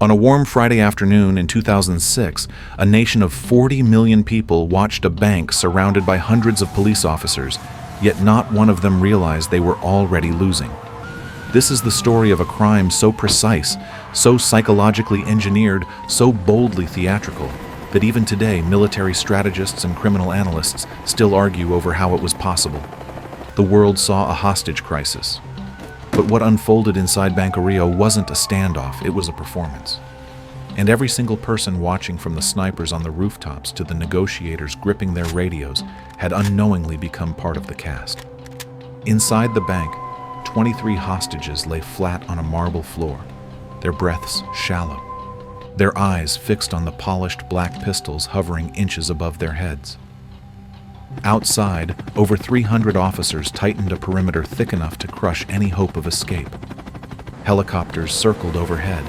On a warm Friday afternoon in 2006, a nation of 40 million people watched a bank surrounded by hundreds of police officers, yet not one of them realized they were already losing. This is the story of a crime so precise, so psychologically engineered, so boldly theatrical, that even today military strategists and criminal analysts still argue over how it was possible. The world saw a hostage crisis. But what unfolded inside Banco Río wasn't a standoff, it was a performance. And every single person watching, from the snipers on the rooftops to the negotiators gripping their radios, had unknowingly become part of the cast. Inside the bank, 23 hostages lay flat on a marble floor, their breaths shallow, their eyes fixed on the polished black pistols hovering inches above their heads. Outside, over 300 officers tightened a perimeter thick enough to crush any hope of escape. Helicopters circled overhead.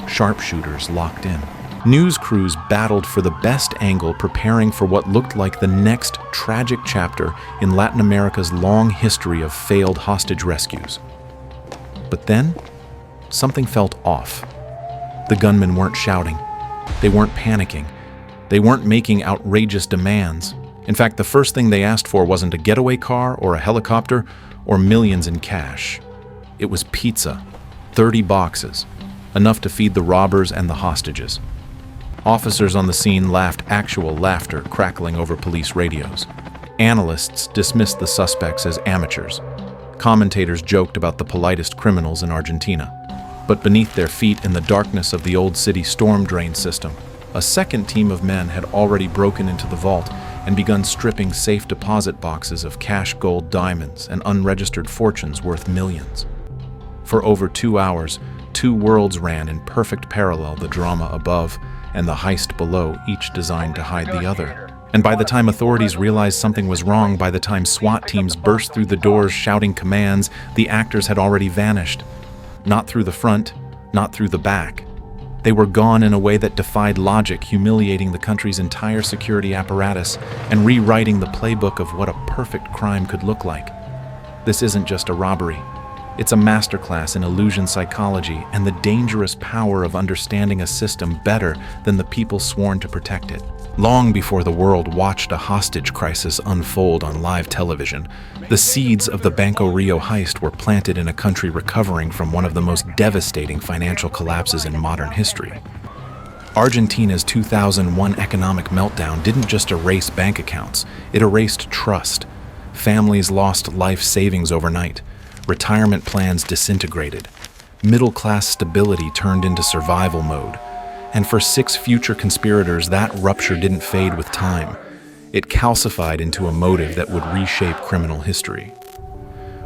Sharpshooters locked in. News crews battled for the best angle, preparing for what looked like the next tragic chapter in Latin America's long history of failed hostage rescues. But then, something felt off. The gunmen weren't shouting. They weren't panicking. They weren't making outrageous demands. In fact, the first thing they asked for wasn't a getaway car or a helicopter or millions in cash. It was pizza, 30 boxes, enough to feed the robbers and the hostages. Officers on the scene laughed actual laughter crackling over police radios. Analysts dismissed the suspects as amateurs. Commentators joked about the politest criminals in Argentina. But beneath their feet, in the darkness of the old city storm drain system, a second team of men had already broken into the vault and begun stripping safe deposit boxes of cash, gold, diamonds, and unregistered fortunes worth millions. For over 2 hours, two worlds ran in perfect parallel, the drama above and the heist below, each designed to hide the other. And by the time authorities realized something was wrong, by the time SWAT teams burst through the doors shouting commands, the actors had already vanished. Not through the front, not through the back. They were gone in a way that defied logic, humiliating the country's entire security apparatus and rewriting the playbook of what a perfect crime could look like. This isn't just a robbery. It's a masterclass in illusion psychology and the dangerous power of understanding a system better than the people sworn to protect it. Long before the world watched a hostage crisis unfold on live television, the seeds of the Banco Río heist were planted in a country recovering from one of the most devastating financial collapses in modern history. Argentina's 2001 economic meltdown didn't just erase bank accounts, it erased trust. Families lost life savings overnight. Retirement plans disintegrated. Middle-class stability turned into survival mode. And for 6 future conspirators, that rupture didn't fade with time. It calcified into a motive that would reshape criminal history.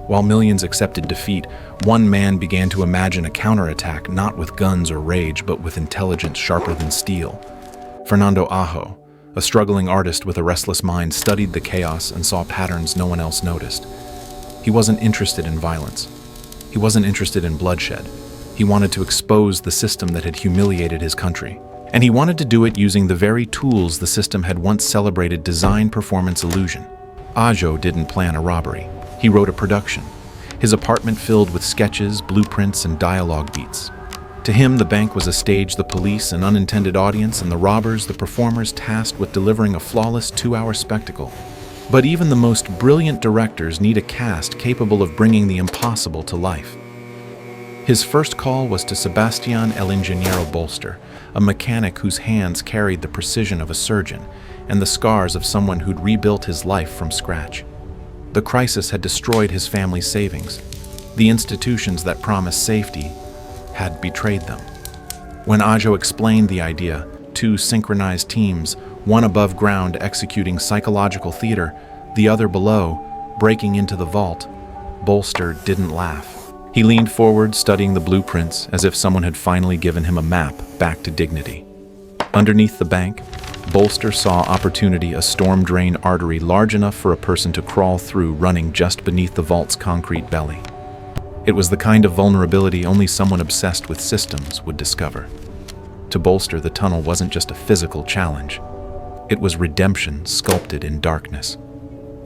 While millions accepted defeat, one man began to imagine a counterattack, not with guns or rage, but with intelligence sharper than steel. Fernando Ajo, a struggling artist with a restless mind, studied the chaos and saw patterns no one else noticed. He wasn't interested in violence. He wasn't interested in bloodshed. He wanted to expose the system that had humiliated his country. And he wanted to do it using the very tools the system had once celebrated: design, performance, illusion. Ajo didn't plan a robbery. He wrote a production. His apartment filled with sketches, blueprints, and dialogue beats. To him, the bank was a stage, the police an unintended audience, and the robbers the performers tasked with delivering a flawless 2-hour spectacle. But even the most brilliant directors need a cast capable of bringing the impossible to life. His first call was to Sebastián El Ingeniero Bolster, a mechanic whose hands carried the precision of a surgeon and the scars of someone who'd rebuilt his life from scratch. The crisis had destroyed his family's savings. The institutions that promised safety had betrayed them. When Ajo explained the idea, 2 synchronized teams, one above ground executing psychological theater, the other below, breaking into the vault, Bolster didn't laugh. He leaned forward, studying the blueprints, as if someone had finally given him a map back to dignity. Underneath the bank, Bolster saw opportunity, a storm drain artery large enough for a person to crawl through, running just beneath the vault's concrete belly. It was the kind of vulnerability only someone obsessed with systems would discover. To Bolster, the tunnel wasn't just a physical challenge. It was redemption sculpted in darkness.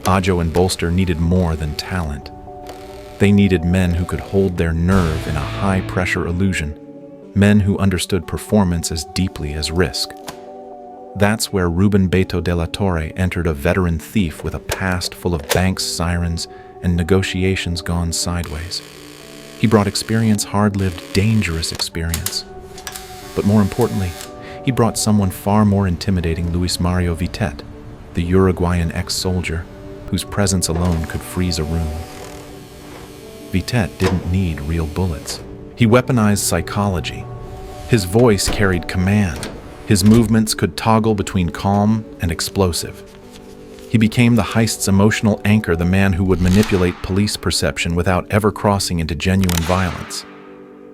Ajo and Bolster needed more than talent. They needed men who could hold their nerve in a high-pressure illusion. men who understood performance as deeply as risk. That's where Ruben Beto de la Torre entered, a veteran thief with a past full of banks, sirens, and negotiations gone sideways. He brought experience, hard-lived, dangerous experience. But more importantly, he brought someone far more intimidating, Luis Mario Vitet, the Uruguayan ex-soldier whose presence alone could freeze a room. Vitet didn't need real bullets. He weaponized psychology. His voice carried command. His movements could toggle between calm and explosive. He became the heist's emotional anchor, the man who would manipulate police perception without ever crossing into genuine violence.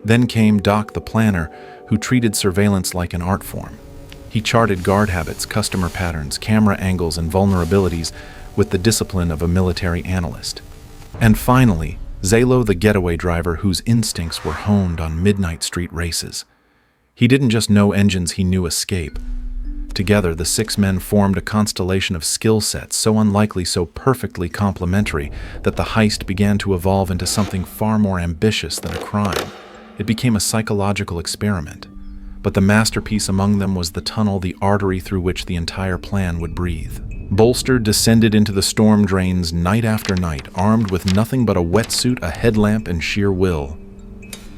Then came Doc the planner, who treated surveillance like an art form. He charted guard habits, customer patterns, camera angles, and vulnerabilities with the discipline of a military analyst. And finally, Zalo the getaway driver, whose instincts were honed on midnight street races. He didn't just know engines, he knew escape. Together, the 6 men formed a constellation of skill sets so unlikely, so perfectly complementary, that the heist began to evolve into something far more ambitious than a crime. It became a psychological experiment. But the masterpiece among them was the tunnel, the artery through which the entire plan would breathe. Bolster descended into the storm drains night after night, armed with nothing but a wetsuit, a headlamp, and sheer will.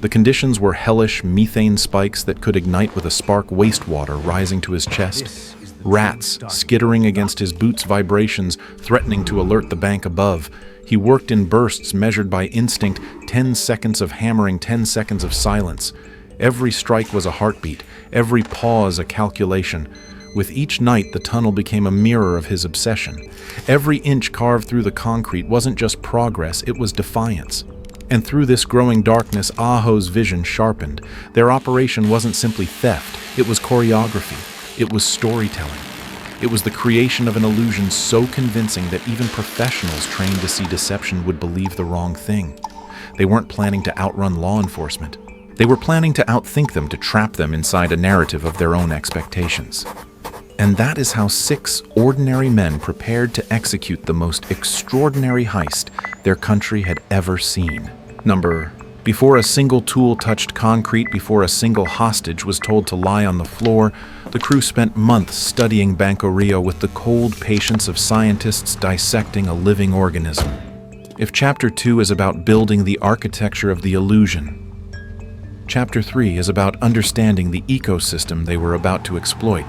The conditions were hellish: methane spikes that could ignite with a spark, wastewater rising to his chest, rats skittering against his boots, vibrations threatening to alert the bank above. He worked in bursts measured by instinct, 10 seconds of hammering, 10 seconds of silence. Every strike was a heartbeat, every pause a calculation. With each night, the tunnel became a mirror of his obsession. Every inch carved through the concrete wasn't just progress, it was defiance. And through this growing darkness, Aho's vision sharpened. Their operation wasn't simply theft, it was choreography, it was storytelling. It was the creation of an illusion so convincing that even professionals trained to see deception would believe the wrong thing. They weren't planning to outrun law enforcement. They were planning to outthink them, to trap them inside a narrative of their own expectations. And that is how 6 ordinary men prepared to execute the most extraordinary heist their country had ever seen. Before a single tool touched concrete, before a single hostage was told to lie on the floor, the crew spent months studying Banco Rio with the cold patience of scientists dissecting a living organism. If Chapter 2 is about building the architecture of the illusion, Chapter 3 is about understanding the ecosystem they were about to exploit.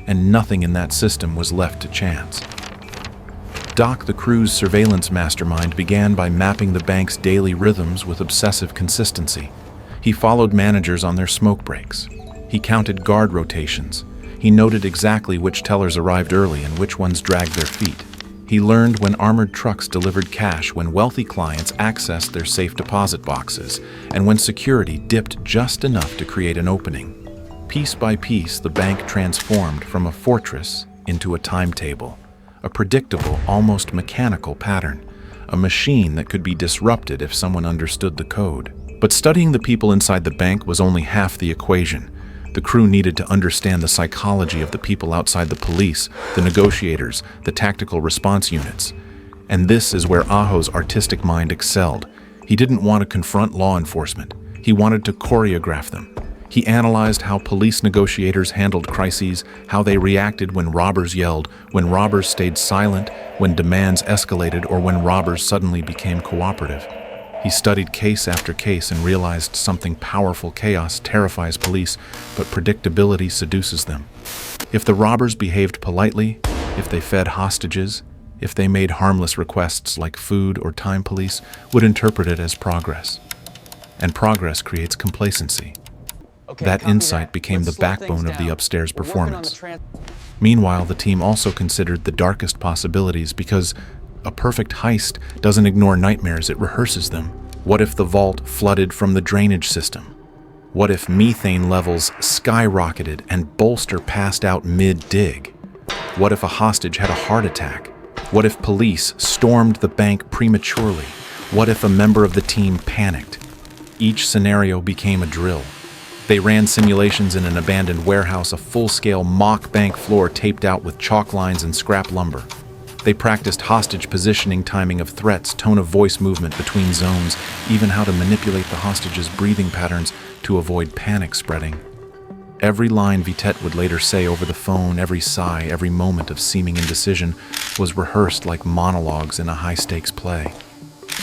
And nothing in that system was left to chance. Doc, the crew's surveillance mastermind, began by mapping the bank's daily rhythms with obsessive consistency. He followed managers on their smoke breaks. He counted guard rotations. He noted exactly which tellers arrived early and which ones dragged their feet. He learned when armored trucks delivered cash, when wealthy clients accessed their safe deposit boxes, and when security dipped just enough to create an opening. Piece by piece, the bank transformed from a fortress into a timetable, a predictable, almost mechanical pattern, a machine that could be disrupted if someone understood the code. But studying the people inside the bank was only half the equation. The crew needed to understand the psychology of the people outside the police, the negotiators, the tactical response units. And this is where Aho's artistic mind excelled. He didn't want to confront law enforcement. He wanted to choreograph them. He analyzed how police negotiators handled crises, how they reacted when robbers yelled, when robbers stayed silent, when demands escalated, or when robbers suddenly became cooperative. He studied case after case and realized something powerful: chaos terrifies police, but predictability seduces them. If the robbers behaved politely, if they fed hostages, if they made harmless requests like food or time, police would interpret it as progress. And progress creates complacency. That insight became the backbone of the upstairs performance. Meanwhile, the team also considered the darkest possibilities, because a perfect heist doesn't ignore nightmares, it rehearses them. What if the vault flooded from the drainage system? What if methane levels skyrocketed and Bolster passed out mid-dig? What if a hostage had a heart attack? What if police stormed the bank prematurely? What if a member of the team panicked? Each scenario became a drill. They ran simulations in an abandoned warehouse, a full-scale mock bank floor taped out with chalk lines and scrap lumber. They practiced hostage positioning, timing of threats, tone of voice movement between zones, even how to manipulate the hostage's breathing patterns to avoid panic spreading. Every line Vitet would later say over the phone, every sigh, every moment of seeming indecision, was rehearsed like monologues in a high-stakes play.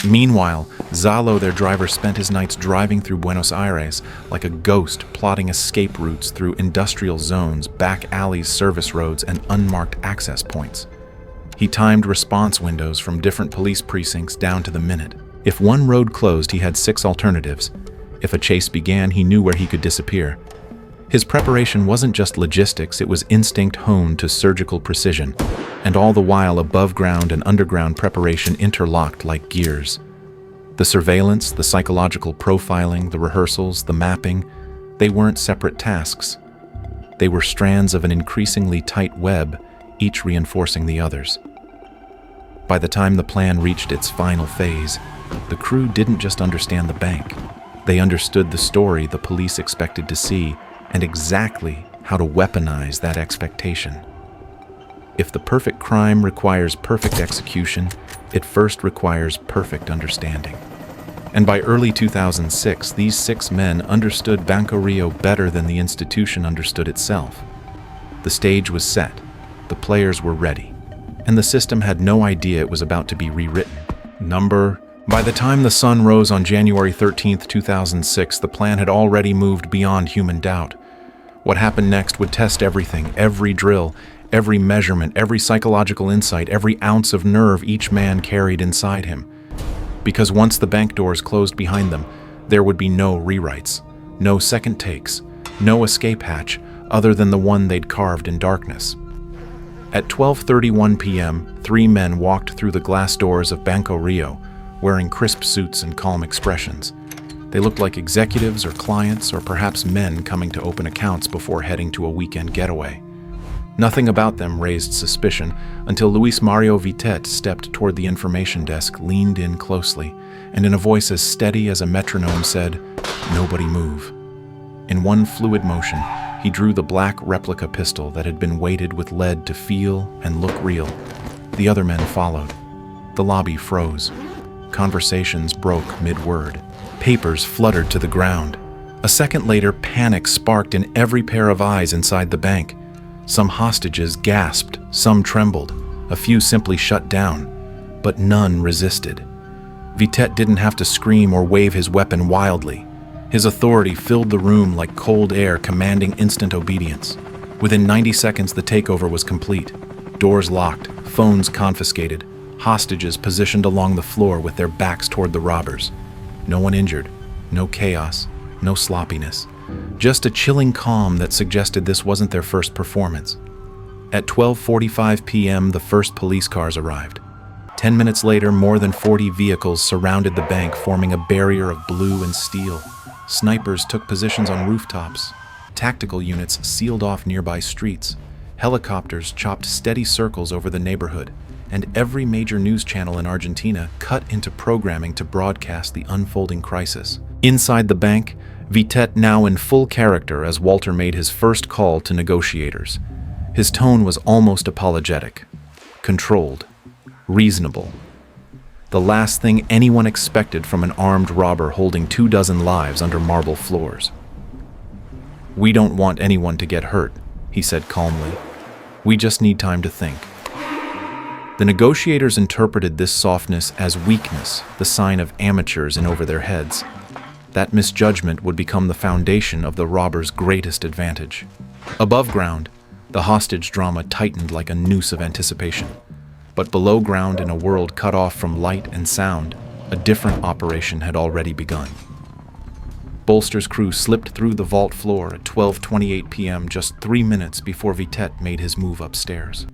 Meanwhile, Zalo, their driver, spent his nights driving through Buenos Aires like a ghost, plotting escape routes through industrial zones, back alleys, service roads, and unmarked access points. He timed response windows from different police precincts down to the minute. If one road closed, he had 6 alternatives. If a chase began, he knew where he could disappear. His preparation wasn't just logistics, it was instinct honed to surgical precision, and all the while above-ground and underground preparation interlocked like gears. The surveillance, the psychological profiling, the rehearsals, the mapping, they weren't separate tasks. They were strands of an increasingly tight web, each reinforcing the others. By the time the plan reached its final phase, the crew didn't just understand the bank. They understood the story the police expected to see, and exactly how to weaponize that expectation. If the perfect crime requires perfect execution, it first requires perfect understanding. And by early 2006, these 6 men understood Banco Rio better than the institution understood itself. The stage was set, the players were ready, and the system had no idea it was about to be rewritten. By the time the sun rose on January 13, 2006, the plan had already moved beyond human doubt. What happened next would test everything, every drill, every measurement, every psychological insight, every ounce of nerve each man carried inside him. Because once the bank doors closed behind them, there would be no rewrites, no second takes, no escape hatch other than the one they'd carved in darkness. At 12:31 p.m., 3 men walked through the glass doors of Banco Rio, wearing crisp suits and calm expressions. They looked like executives or clients or perhaps men coming to open accounts before heading to a weekend getaway. Nothing about them raised suspicion until Luis Mario Vitet stepped toward the information desk, leaned in closely, and in a voice as steady as a metronome said, "Nobody move." In one fluid motion, he drew the black replica pistol that had been weighted with lead to feel and look real. The other men followed. The lobby froze. Conversations broke mid-word. Papers fluttered to the ground. A second later, panic sparked in every pair of eyes inside the bank. Some hostages gasped, some trembled, a few simply shut down, but none resisted. Vitet didn't have to scream or wave his weapon wildly. His authority filled the room like cold air, commanding instant obedience. Within 90 seconds, the takeover was complete. Doors locked, phones confiscated, hostages positioned along the floor with their backs toward the robbers. No one injured, no chaos, no sloppiness. Just a chilling calm that suggested this wasn't their first performance. At 12:45 p.m., the first police cars arrived. 10 minutes later, more than 40 vehicles surrounded the bank, forming a barrier of blue and steel. Snipers took positions on rooftops. Tactical units sealed off nearby streets. Helicopters chopped steady circles over the neighborhood. And every major news channel in Argentina cut into programming to broadcast the unfolding crisis. Inside the bank, Vitet now in full character as Walter made his first call to negotiators. His tone was almost apologetic, controlled, reasonable. The last thing anyone expected from an armed robber holding 24 lives under marble floors. "We don't want anyone to get hurt," he said calmly. "We just need time to think." The negotiators interpreted this softness as weakness, the sign of amateurs in over their heads. That misjudgment would become the foundation of the robber's greatest advantage. Above ground, the hostage drama tightened like a noose of anticipation. But below ground, in a world cut off from light and sound, a different operation had already begun. Bolster's crew slipped through the vault floor at 12:28 p.m., just 3 minutes before Vitet made his move upstairs.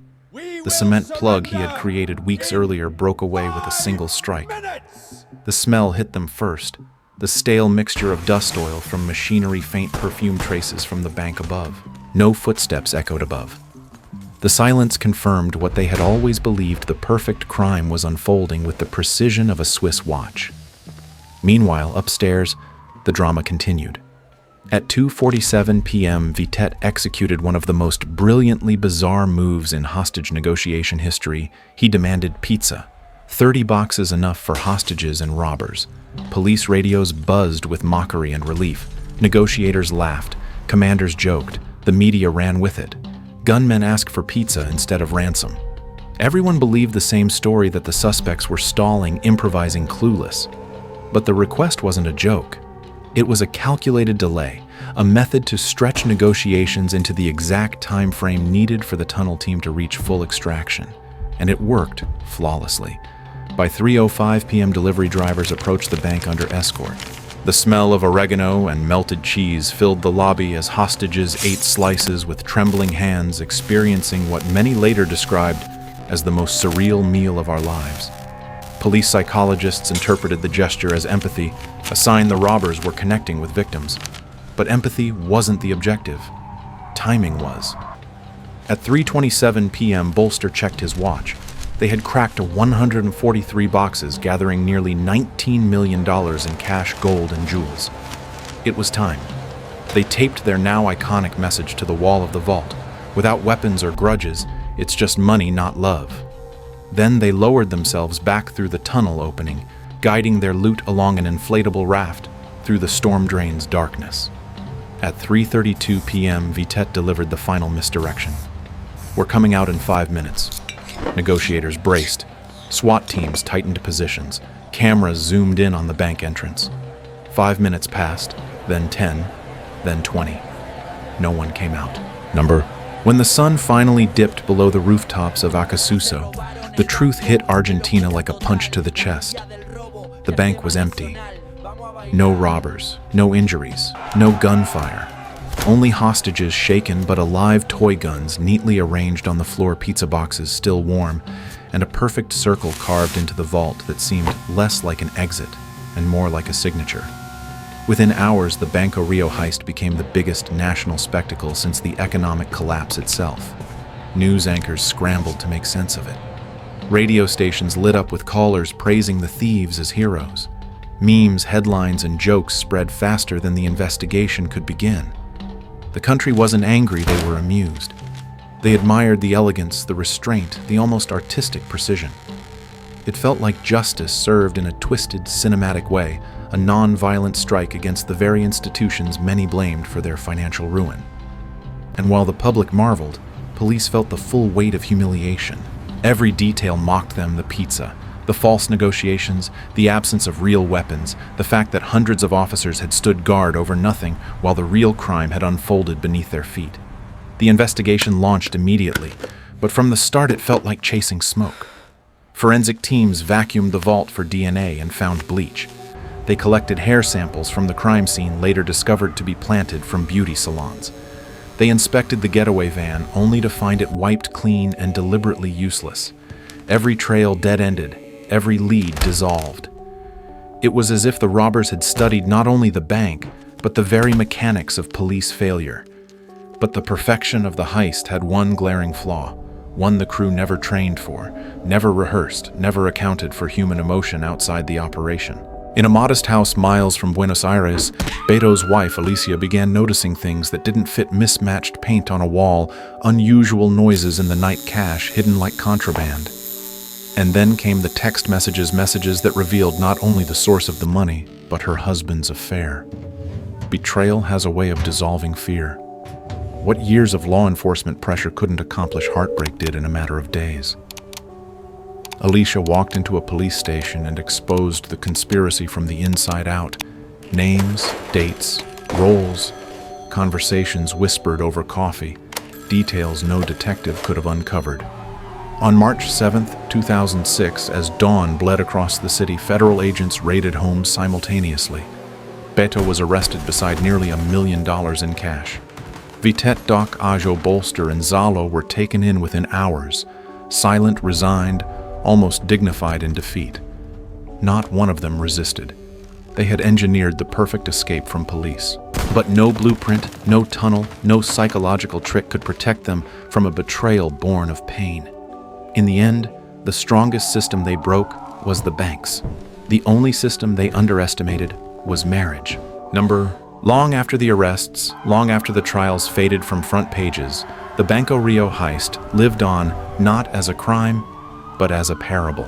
The cement plug he had created weeks earlier broke away with a single strike. The smell hit them first, the stale mixture of dust oil from machinery, faint perfume traces from the bank above. No footsteps echoed above. The silence confirmed what they had always believed: the perfect crime was unfolding with the precision of a Swiss watch. Meanwhile, upstairs, the drama continued. At 2:47 p.m., Vitet executed one of the most brilliantly bizarre moves in hostage negotiation history. He demanded pizza. 30 boxes enough for hostages and robbers. Police radios buzzed with mockery and relief. Negotiators laughed, commanders joked, the media ran with it. Gunmen asked for pizza instead of ransom. Everyone believed the same story, that the suspects were stalling, improvising, clueless. But the request wasn't a joke. It was a calculated delay, a method to stretch negotiations into the exact time frame needed for the tunnel team to reach full extraction. And it worked flawlessly. By 3:05 p.m., delivery drivers approached the bank under escort. The smell of oregano and melted cheese filled the lobby as hostages ate slices with trembling hands, experiencing what many later described as the most surreal meal of our lives. Police psychologists interpreted the gesture as empathy, a sign the robbers were connecting with victims. But empathy wasn't the objective. Timing was. At 3:27 p.m., Bolster checked his watch. They had cracked 143 boxes, gathering nearly $19 million in cash, gold, and jewels. It was time. They taped their now iconic message to the wall of the vault. Without weapons or grudges, it's just money, not love. Then they lowered themselves back through the tunnel opening, guiding their loot along an inflatable raft through the storm drain's darkness. At 3:32 p.m., Vitet delivered the final misdirection. "We're coming out in 5 minutes." Negotiators braced. SWAT teams tightened positions. Cameras zoomed in on the bank entrance. 5 minutes passed, then 10, then 20. No one came out. When the sun finally dipped below the rooftops of Acasuso, the truth hit Argentina like a punch to the chest. The bank was empty. No robbers, no injuries, no gunfire. Only hostages shaken but alive toy guns neatly arranged on the floor, pizza boxes still warm, and a perfect circle carved into the vault that seemed less like an exit and more like a signature. Within hours, the Banco Río heist became the biggest national spectacle since the economic collapse itself. News anchors scrambled to make sense of it. Radio stations lit up with callers praising the thieves as heroes. Memes, headlines, and jokes spread faster than the investigation could begin. The country wasn't angry, they were amused. They admired the elegance, the restraint, the almost artistic precision. It felt like justice served in a twisted, cinematic way, a non-violent strike against the very institutions many blamed for their financial ruin. And while the public marveled, police felt the full weight of humiliation. Every detail mocked them: the pizza, the false negotiations, the absence of real weapons, the fact that hundreds of officers had stood guard over nothing while the real crime had unfolded beneath their feet. The investigation launched immediately, but from the start it felt like chasing smoke. Forensic teams vacuumed the vault for DNA and found bleach. They collected hair samples from the crime scene, later discovered to be planted from beauty salons. They inspected the getaway van, only to find it wiped clean and deliberately useless. Every trail dead-ended, every lead dissolved. It was as if the robbers had studied not only the bank, but the very mechanics of police failure. But the perfection of the heist had one glaring flaw, one the crew never trained for, never rehearsed, never accounted for human emotion outside the operation. In a modest house miles from Buenos Aires, Beto's wife, Alicia, began noticing things that didn't fit: mismatched paint on a wall, unusual noises in the night cash hidden like contraband. And then came the text messages that revealed not only the source of the money, but her husband's affair. Betrayal has a way of dissolving fear. What years of law enforcement pressure couldn't accomplish, heartbreak did in a matter of days. Alicia walked into a police station and exposed the conspiracy from the inside out. Names, dates, roles, conversations whispered over coffee, details no detective could have uncovered. On March 7, 2006, as dawn bled across the city, federal agents raided homes simultaneously. Beto was arrested beside nearly $1 million in cash. Vitet, Doc, Ajo, Bolster, and Zalo were taken in within hours, silent, resigned, almost dignified in defeat. Not one of them resisted. They had engineered the perfect escape from police. But no blueprint, no tunnel, no psychological trick could protect them from a betrayal born of pain. In the end, the strongest system they broke was the banks. The only system they underestimated was marriage. Long after the arrests, long after the trials faded from front pages, the Banco Río heist lived on not as a crime, but as a parable.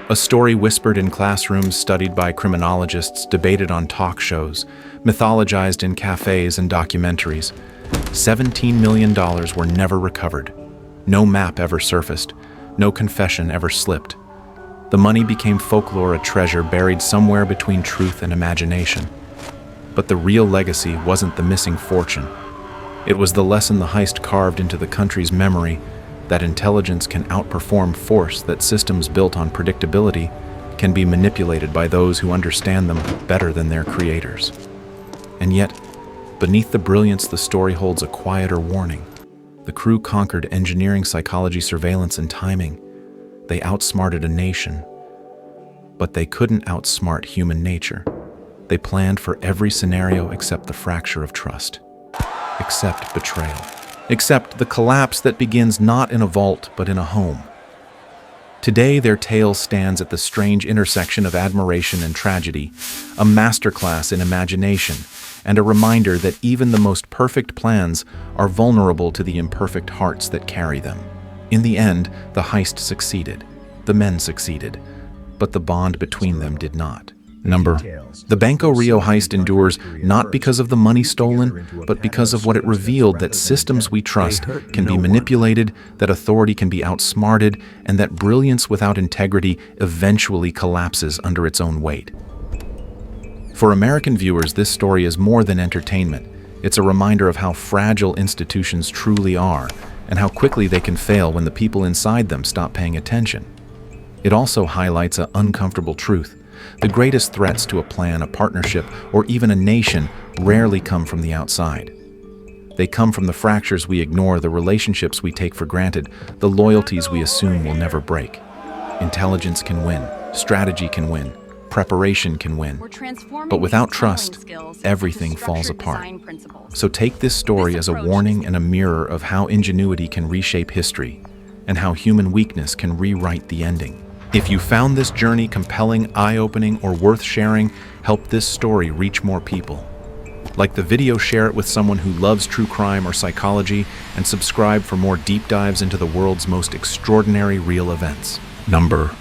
A story whispered in classrooms, studied by criminologists, debated on talk shows, mythologized in cafes and documentaries. $17 million were never recovered. No map ever surfaced. No confession ever slipped. The money became folklore, a treasure buried somewhere between truth and imagination. But the real legacy wasn't the missing fortune. It was the lesson the heist carved into the country's memory, that intelligence can outperform force, that systems built on predictability can be manipulated by those who understand them better than their creators. And yet, beneath the brilliance, the story holds a quieter warning. The crew conquered engineering, psychology, surveillance, and timing. They outsmarted a nation, but they couldn't outsmart human nature. They planned for every scenario except the fracture of trust, except betrayal, except the collapse that begins not in a vault but in a home. Today, their tale stands at the strange intersection of admiration and tragedy, a masterclass in imagination, and a reminder that even the most perfect plans are vulnerable to the imperfect hearts that carry them. In the end, the heist succeeded. The men succeeded, but the bond between them did not. The Banco Río heist endures not because of the money stolen, but because of what it revealed: that systems we trust can be manipulated, that authority can be outsmarted, and that brilliance without integrity eventually collapses under its own weight. For American viewers, this story is more than entertainment. It's a reminder of how fragile institutions truly are, and how quickly they can fail when the people inside them stop paying attention. It also highlights an uncomfortable truth. The greatest threats to a plan, a partnership, or even a nation rarely come from the outside. They come from the fractures we ignore, the relationships we take for granted, the loyalties we assume will never break. Intelligence can win, strategy can win, preparation can win, but without trust, everything falls apart. So take this story as a warning and a mirror of how ingenuity can reshape history, and how human weakness can rewrite the ending. If you found this journey compelling, eye-opening, or worth sharing, help this story reach more people. Like the video, share it with someone who loves true crime or psychology, and subscribe for more deep dives into the world's most extraordinary real events. Number